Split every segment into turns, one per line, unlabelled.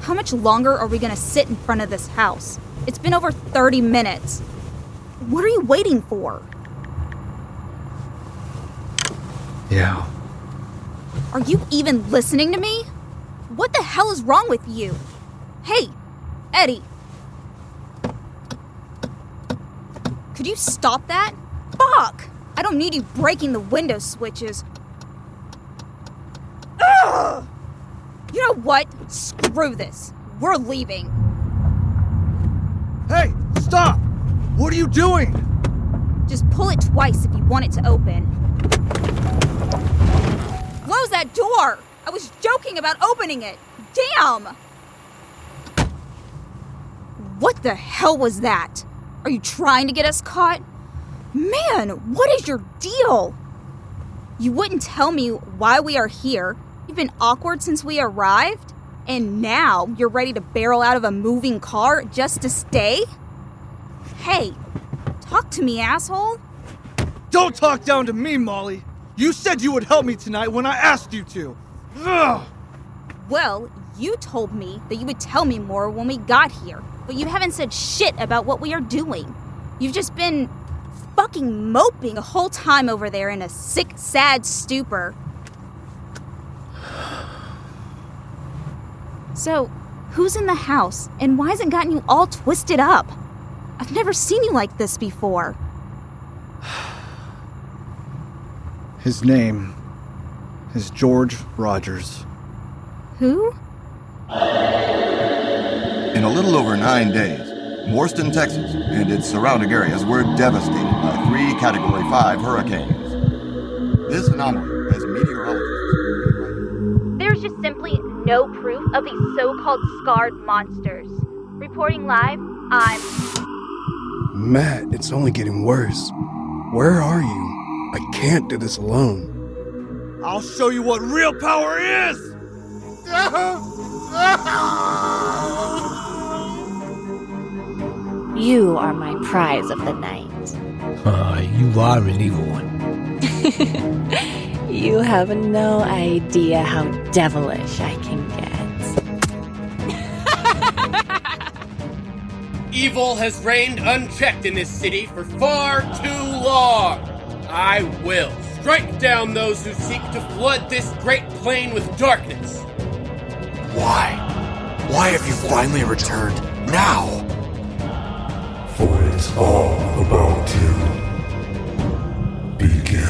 How much longer are we gonna sit in front of this house? It's been over 30 minutes. What are you waiting for?
Yeah.
Are you even listening to me? What the hell is wrong with you? Hey, Eddie. Could you stop that? Fuck! I don't need you breaking the window switches. Ugh! You know what? Screw this. We're leaving.
Hey, stop! What are you doing?
Just pull it twice if you want it to open. Close that door! I was joking about opening it. Damn! What the hell was that? Are you trying to get us caught? Man, what is your deal? You wouldn't tell me why we are here. You've been awkward since we arrived? And now you're ready to barrel out of a moving car just to stay? Hey, talk to me, asshole.
Don't talk down to me, Molly. You said you would help me tonight when I asked you to. Ugh.
Well, you told me that you would tell me more when we got here, but you haven't said shit about what we are doing. You've just been fucking moping the whole time over there in a sick, sad stupor. So, who's in the house, and why has it gotten you all twisted up? I've never seen you like this before.
His name is George Rogers.
Who?
In a little over 9 days, Morston, Texas, and its surrounding areas were devastated by 3 Category 5 hurricanes. This anomaly, as meteorologists...
There's just simply no proof of these so-called scarred monsters. Reporting live, I'm...
Matt, it's only getting worse. Where are you? I can't do this alone.
I'll show you what real power is!
You are my prize of the night.
You are an evil one.
You have no idea how devilish I can get.
Evil has reigned unchecked in this city for far too long. I will strike down those who seek to flood this great plain with darkness.
Why? Why have you finally returned now?
For it's all about to begin.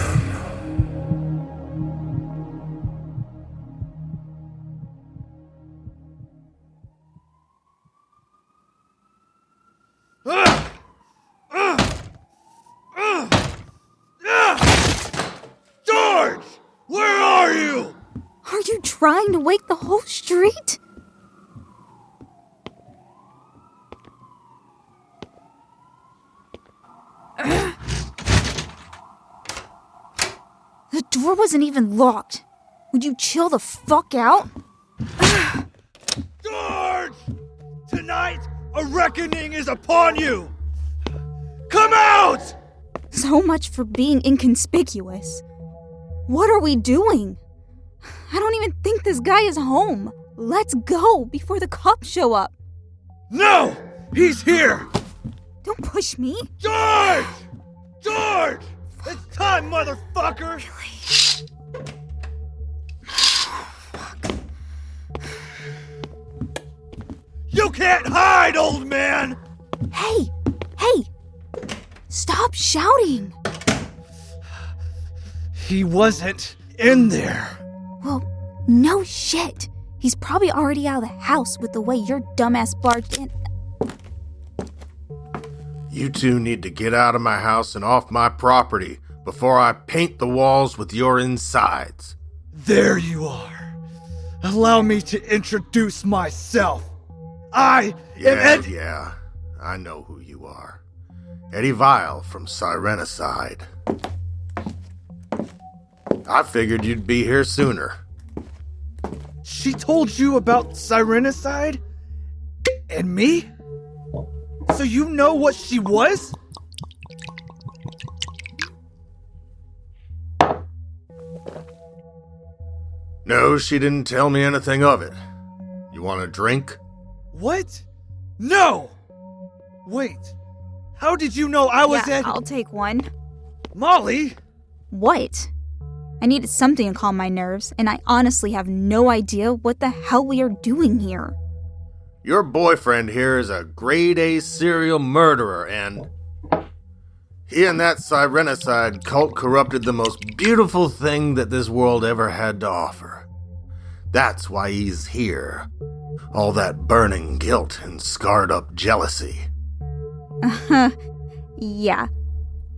George! Where are you?
Are you trying to wake the whole street? The door wasn't even locked. Would you chill the fuck out?
George! Tonight, a reckoning is upon you! Come out!
So much for being inconspicuous. What are we doing? I don't even think this guy is home. Let's go before the cops show up.
No! He's here!
Don't push me.
George! George! It's time, motherfucker! You can't hide, old man!
Hey! Stop shouting!
He wasn't in there.
Well, no shit. He's probably already out of the house with the way your dumbass barged in.
You two need to get out of my house and off my property before I paint the walls with your insides.
There you are. Allow me to introduce myself. I am Ed...
Yeah, I know who you are. Eddie Vial from Sirenicide. I figured you'd be here sooner.
She told you about Sirenicide? And me? So you know what she was?
No, she didn't tell me anything of it. You want a drink?
What? No! Wait. How did you know I was
Yeah,
at...
I'll take one.
Molly?
What? I needed something to calm my nerves, and I honestly have no idea what the hell we are doing here.
Your boyfriend here is a grade A serial murderer, and he and that Sirenicide cult corrupted the most beautiful thing that this world ever had to offer. That's why he's here. All that burning guilt and scarred up jealousy.
Yeah.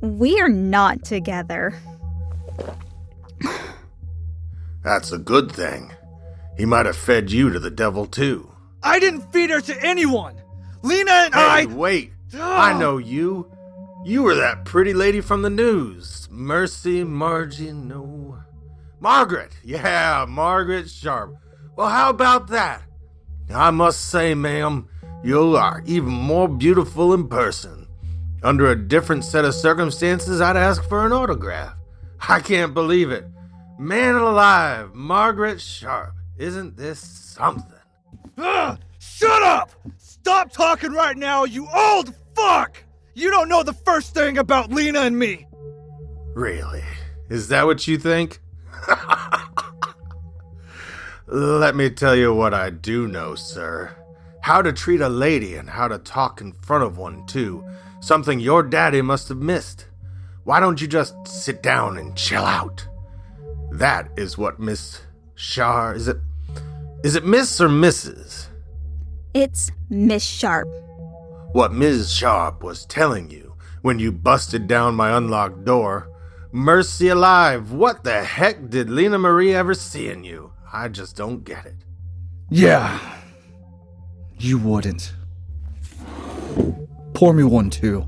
We are not together.
That's a good thing. He might have fed you to the devil, too.
I didn't feed her to anyone! Lena and
Wait. I know you. You were that pretty lady from the news. Margaret! Yeah, Margaret Sharp. Well, how about that? I must say, ma'am, you are even more beautiful in person. Under a different set of circumstances, I'd ask for an autograph. I can't believe it. Man alive, Margaret Sharp. Isn't this something?
Shut up! Stop talking right now, you old fuck! You don't know the first thing about Lena and me!
Really? Is that what you think? Let me tell you what I do know, sir. How to treat a lady and how to talk in front of one, too. Something your daddy must have missed. Why don't you just sit down and chill out? That is what Miss Shar... Is it Miss or Mrs.?
It's Miss Sharp.
What Ms. Sharp was telling you when you busted down my unlocked door. Mercy alive, what the heck did Lena Marie ever see in you? I just don't get it.
Yeah. You wouldn't. Pour me one, too.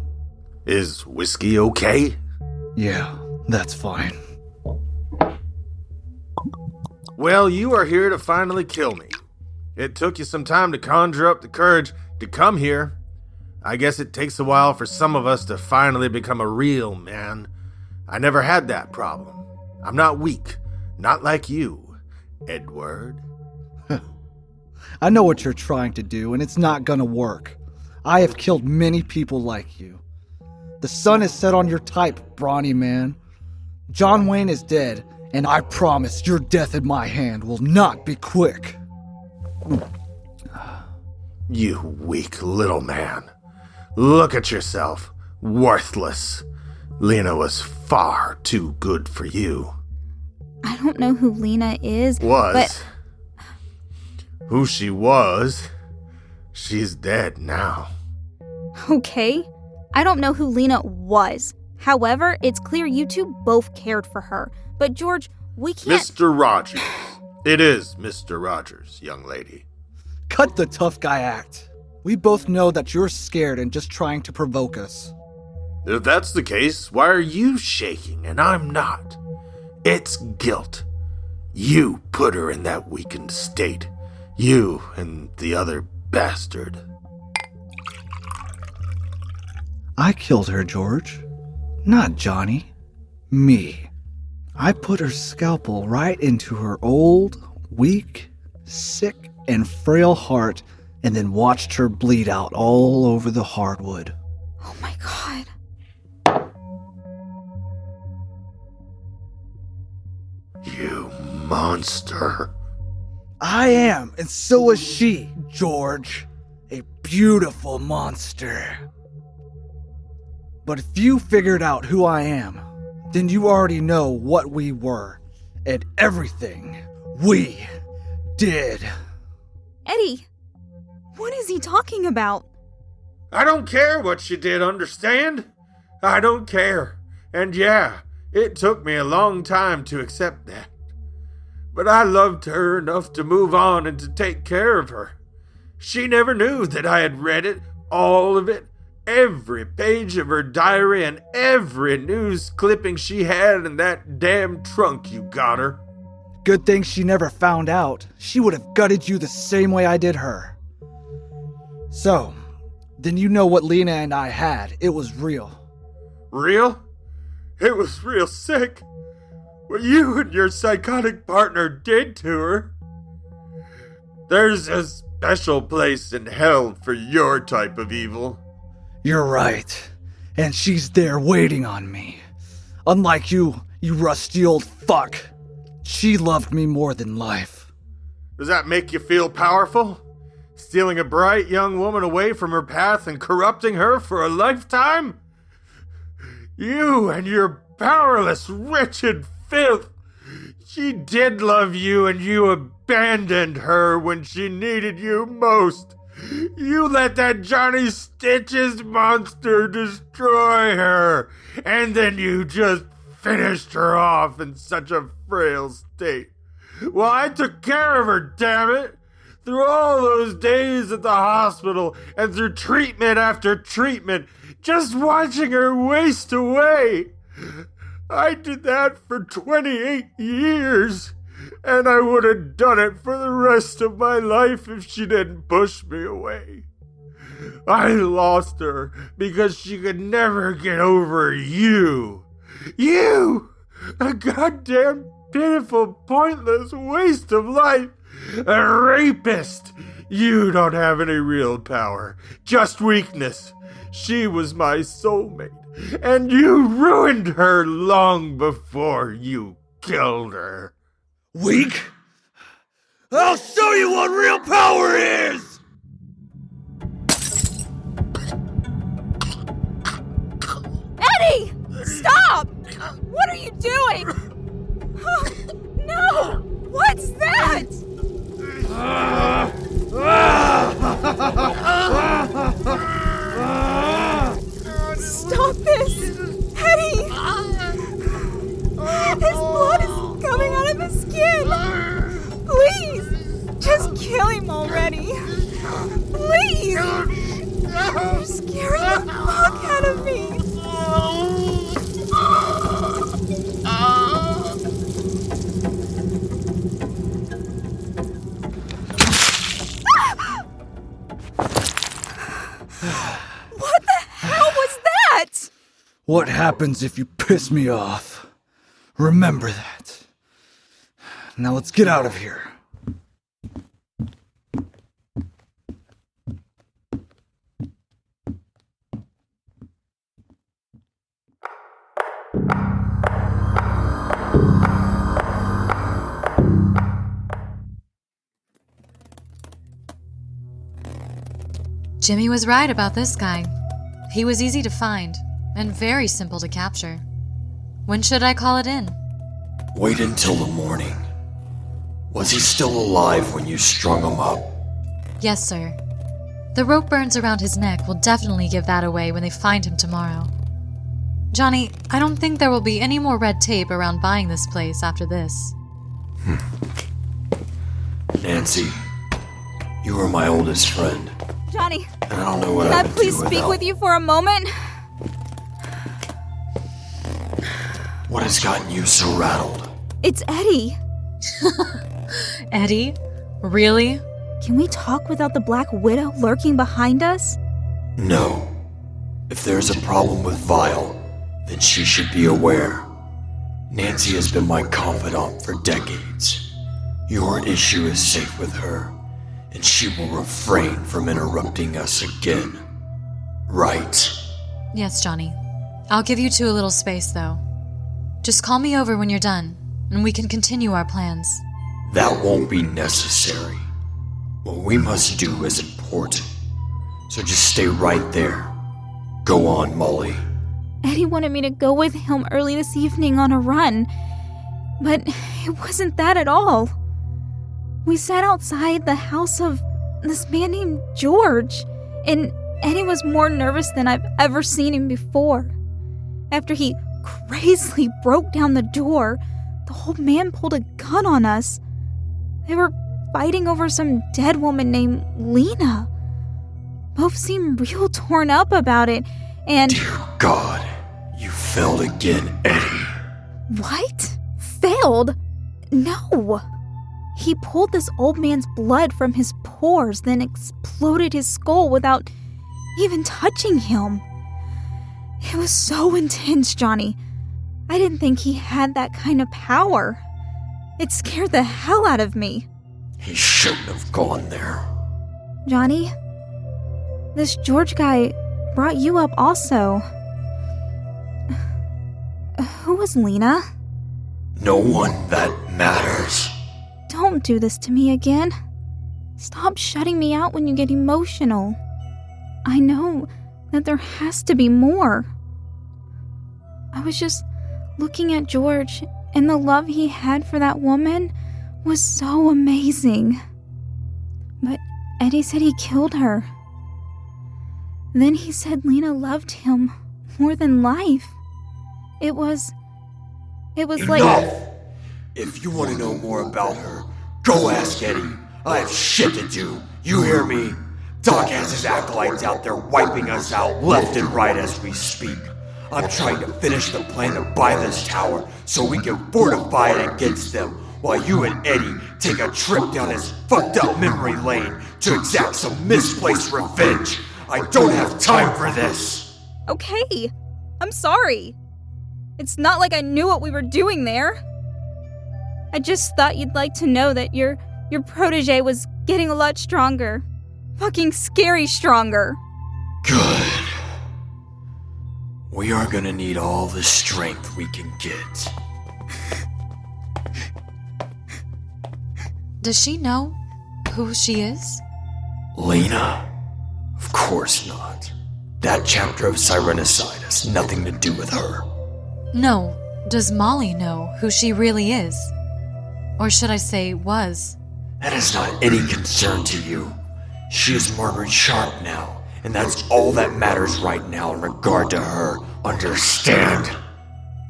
Is whiskey okay?
Yeah, that's fine.
Well, you are here to finally kill me. It took you some time to conjure up the courage to come here. I guess it takes a while for some of us to finally become a real man. I never had that problem. I'm not weak. Not like you, Edward.
I know what you're trying to do, and it's not gonna work. I have killed many people like you. The sun is set on your type, brawny man. John Wayne is dead, and I promise your death in my hand will not be quick.
You weak little man. Look at yourself. Worthless. Lena was far too good for you.
I don't know who Lena is,
but... Who she was, she's dead now.
Okay. I don't know who Lena was. However, it's clear you two both cared for her. But George, we can't...
Mr. Rogers. It is Mr. Rogers, young lady.
Cut the tough guy act. We both know that you're scared and just trying to provoke us.
If that's the case, why are you shaking and I'm not? It's guilt. You put her in that weakened state. You and the other bastard.
I killed her, George. Not Johnny. Me. I put her scalpel right into her old, weak, sick, and frail heart and then watched her bleed out all over the hardwood.
Oh my God.
You monster.
I am, and so is she, George. A beautiful monster. But if you figured out who I am, then you already know what we were and everything we did.
Eddie, what is he talking about?
I don't care what she did, understand? I don't care. And yeah, it took me a long time to accept that. But I loved her enough to move on and to take care of her. She never knew that I had read it, all of it, every page of her diary and every news clipping she had in that damn trunk you got her.
Good thing she never found out. She would have gutted you the same way I did her. So, then you know what Lena and I had. It was real.
Real? It was real sick. What you and your psychotic partner did to her. There's a special place in hell for your type of evil.
You're right. And she's there waiting on me. Unlike you rusty old fuck. She loved me more than life.
Does that make you feel powerful? Stealing a bright young woman away from her path and corrupting her for a lifetime? You and your powerless, wretched filth. She did love you and you abandoned her when she needed you most. You let that Johnny Stitches monster destroy her, and then you just finished her off in such a frail state. Well, I took care of her, damn it! Through all those days at the hospital, and through treatment after treatment, just watching her waste away. I did that for 28 years, and I would have done it for the rest of my life if she didn't push me away. I lost her because she could never get over you. You! A goddamn pitiful, pointless waste of life. A rapist. You don't have any real power, just weakness. She was my soulmate, and you ruined her long before you killed her.
Weak? I'll show you what real power is!
Eddie! Stop! What are you doing? No! What's that? Stop this! Eddie! His blood is coming out of his skin! Please! Just kill him already! Please! You're scaring the fuck out of me! What the hell was that?
What happens if you piss me off? Remember that. Now let's get out of here.
Jimmy was right about this guy. He was easy to find, and very simple to capture. When should I call it in?
Wait until the morning. Was he still alive when you strung him up?
Yes, sir. The rope burns around his neck will definitely give that away when they find him tomorrow. Johnny, I don't think there will be any more red tape around buying this place after this.
Nancy, you were my oldest friend.
Johnny,
And I don't know what
can I
would
please
do
speak
without.
with you for a moment?
What has gotten you so rattled?
It's Eddie.
Eddie? Really?
Can we talk without the Black Widow lurking behind us?
No. If there's a problem with Vial, then she should be aware. Nancy has been my confidant for decades. Your issue is safe with her, and she will refrain from interrupting us again. Right?
Yes, Johnny. I'll give you two a little space, though. Just call me over when you're done, and we can continue our plans.
That won't be necessary. What we must do is important. So just stay right there. Go on, Molly.
Eddie wanted me to go with him early this evening on a run, but it wasn't that at all. We sat outside the house of this man named George, and Eddie was more nervous than I've ever seen him before. After he crazily broke down the door, the old man pulled a gun on us. They were fighting over some dead woman named Lena. Both seemed real torn up about it, and...
Dear God, you failed again, Eddie.
What? Failed? No. He pulled this old man's blood from his pores, then exploded his skull without even touching him. It was so intense, Johnny. I didn't think he had that kind of power. It scared the hell out of me.
He shouldn't have gone there.
Johnny, this George guy brought you up also. Who was Lena?
No one that matters.
Don't do this to me again. Stop shutting me out when you get emotional. I know that there has to be more. I was just looking at George, and the love he had for that woman was so amazing. But Eddie said he killed her. Then he said Lena loved him more than life. It was
Enough!
like...
If you want to know more about her, go ask Eddie. I have shit to do. You hear me? Doc has his acolytes out there wiping us out left and right as we speak. I'm trying to finish the plan to buy this tower so we can fortify it against them, while you and Eddie take a trip down his fucked up memory lane to exact some misplaced revenge. I don't have time for this.
Okay, I'm sorry. It's not like I knew what we were doing there. I just thought you'd like to know that your protege was getting a lot stronger. Fucking scary stronger.
Good. We are gonna need all the strength we can get.
Does she know who she is?
Lena? Of course not. That chapter of Sirenicide has nothing to do with her.
No. Does Molly know who she really is? Or should I say, was?
That is not any concern to you. She is Margaret Sharp now, and that's all that matters right now in regard to her. Understand?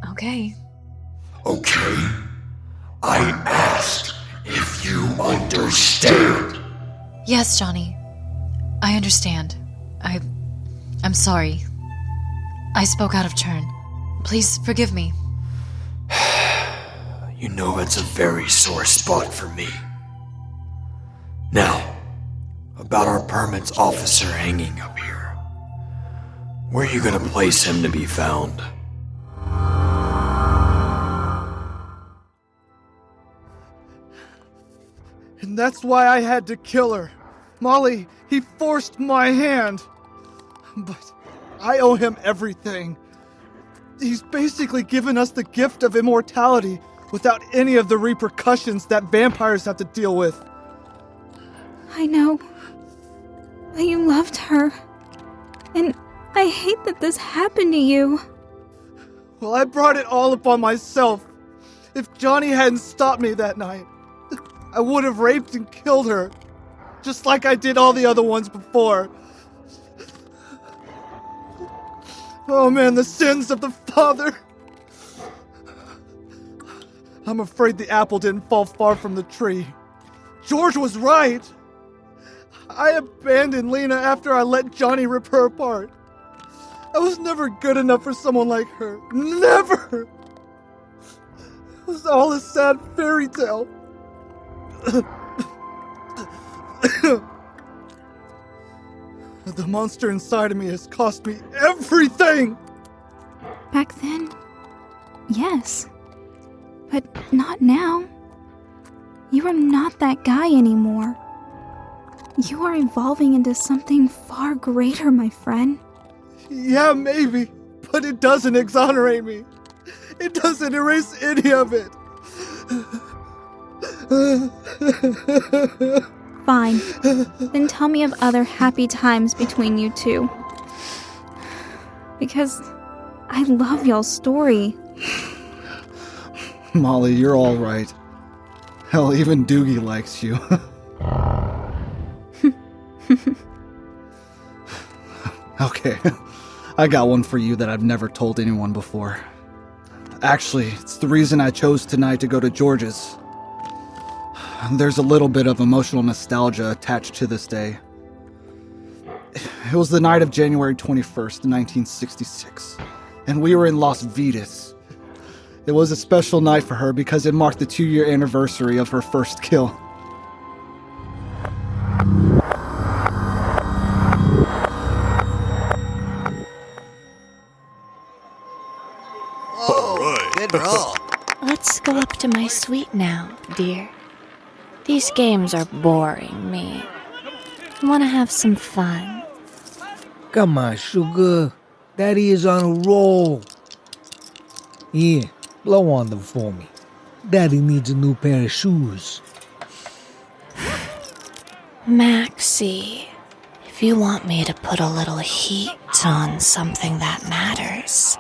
Okay.
Okay? I asked if you understand.
Yes, Johnny. I understand. I'm sorry. I spoke out of turn. Please forgive me.
You know it's a very sore spot for me. Now, about our permits officer hanging up here. Where are you gonna place him to be found?
And that's why I had to kill her. Molly, he forced my hand. But I owe him everything. He's basically given us the gift of immortality without any of the repercussions that vampires have to deal with.
I know. But you loved her. And I hate that this happened to you.
Well, I brought it all upon myself. If Johnny hadn't stopped me that night, I would have raped and killed her. Just like I did all the other ones before. Oh man, the sins of the father. I'm afraid the apple didn't fall far from the tree. George was right. I abandoned Lena after I let Johnny rip her apart. I was never good enough for someone like her. Never! It was all a sad fairy tale. The monster inside of me has cost me everything!
Back then, yes. But not now. You are not that guy anymore. You are evolving into something far greater, my friend.
Yeah, maybe, but it doesn't exonerate me. It doesn't erase any of it.
Fine. Then tell me of other happy times between you two. Because I love y'all's story.
Molly, you're all right. Hell, even Doogie likes you. Okay, I got one for you that I've never told anyone before. Actually, it's the reason I chose tonight to go to George's. There's a little bit of emotional nostalgia attached to this day. It was the night of January 21st, 1966, and we were in Las Vegas. It was a special night for her because it marked the 2-year anniversary of her first kill.
Good roll.
Let's go up to my suite now, dear. These games are boring me. I want to have some fun.
Come on, sugar. Daddy is on a roll. Here, blow on them for me. Daddy needs a new pair of shoes.
Maxie, if you want me to put a little heat on something that matters,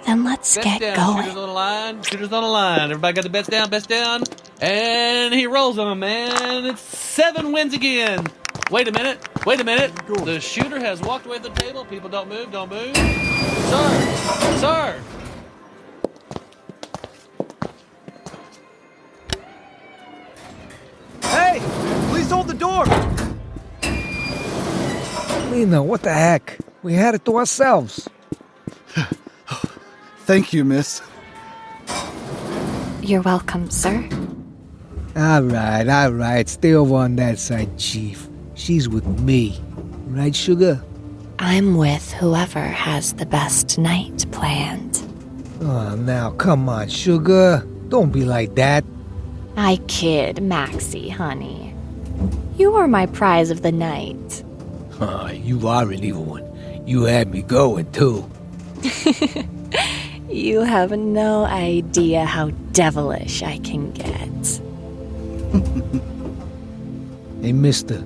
then let's get going.
Shooters on the line, shooters on the line. Everybody got the bets down. And he rolls them, man. It's 7 wins again. Wait a minute. The shooter has walked away from the table. People don't move. Sir.
Hey, please hold the door.
Lena, what the heck? We had it to ourselves.
Thank you, miss.
You're welcome, sir.
All right. Stay over on that side, Chief. She's with me. Right, sugar?
I'm with whoever has the best night planned.
Oh, now, come on, sugar. Don't be like that.
I kid, Maxie, honey. You are my prize of the night.
You are an evil one. You had me going, too.
You have no idea how devilish I can get.
Hey, mister.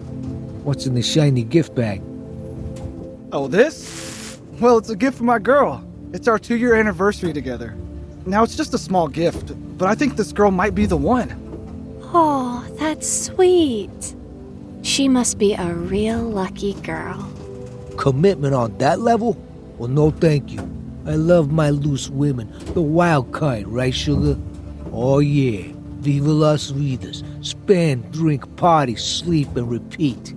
What's in the shiny gift bag?
Oh, this? Well, it's a gift for my girl. It's our 2-year anniversary together. Now, it's just a small gift, but I think this girl might be the one.
Oh, that's sweet. She must be a real lucky girl.
Commitment on that level? Well, no thank you. I love my loose women, the wild kind, right, sugar? Oh, yeah. Viva Las Vidas. Spend, drink, party, sleep, and repeat.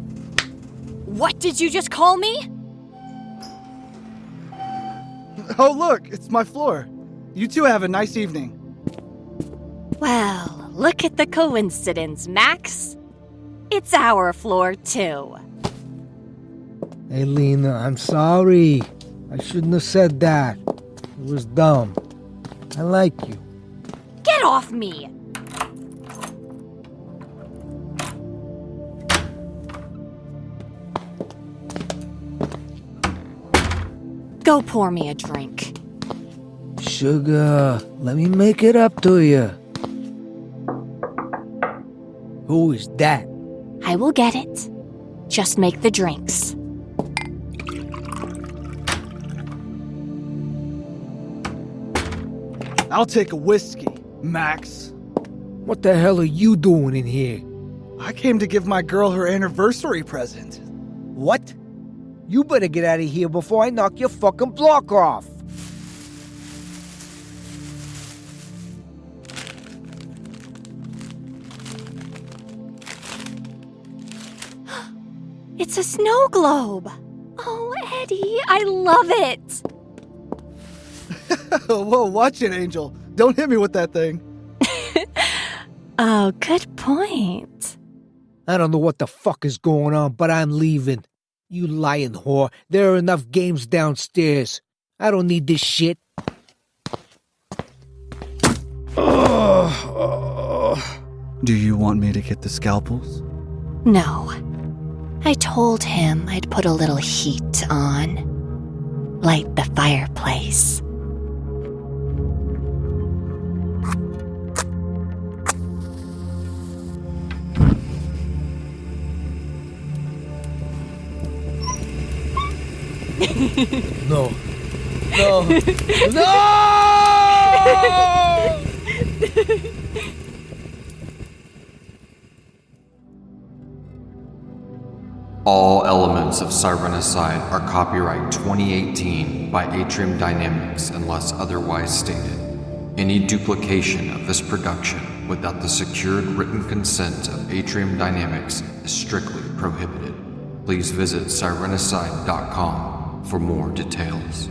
What did you just call me?
Oh, look, it's my floor. You two have a nice evening.
Well, look at the coincidence, Max. It's our floor, too.
Hey, Lena, I'm sorry. I shouldn't have said that. It was dumb. I like you.
Get off me! Go pour me a drink.
Sugar, let me make it up to you. Who is that?
I will get it. Just make the drinks.
I'll take a whiskey, Max.
What the hell are you doing in here?
I came to give my girl her anniversary present.
What? You better get out of here before I knock your fucking block off.
It's a snow globe. Oh, Eddie, I love it.
Whoa, watch it, Angel. Don't hit me with that thing.
Oh, good point.
I don't know what the fuck is going on, but I'm leaving. You lying whore. There are enough games downstairs. I don't need this shit.
Do you want me to get the scalpels?
No. I told him I'd put a little heat on. Light the fireplace.
No. No. No!
All elements of Sirenicide are copyright 2018 by Atrium Dynamics unless otherwise stated. Any duplication of this production without the secured written consent of Atrium Dynamics is strictly prohibited. Please visit Sirenicide.com for more details.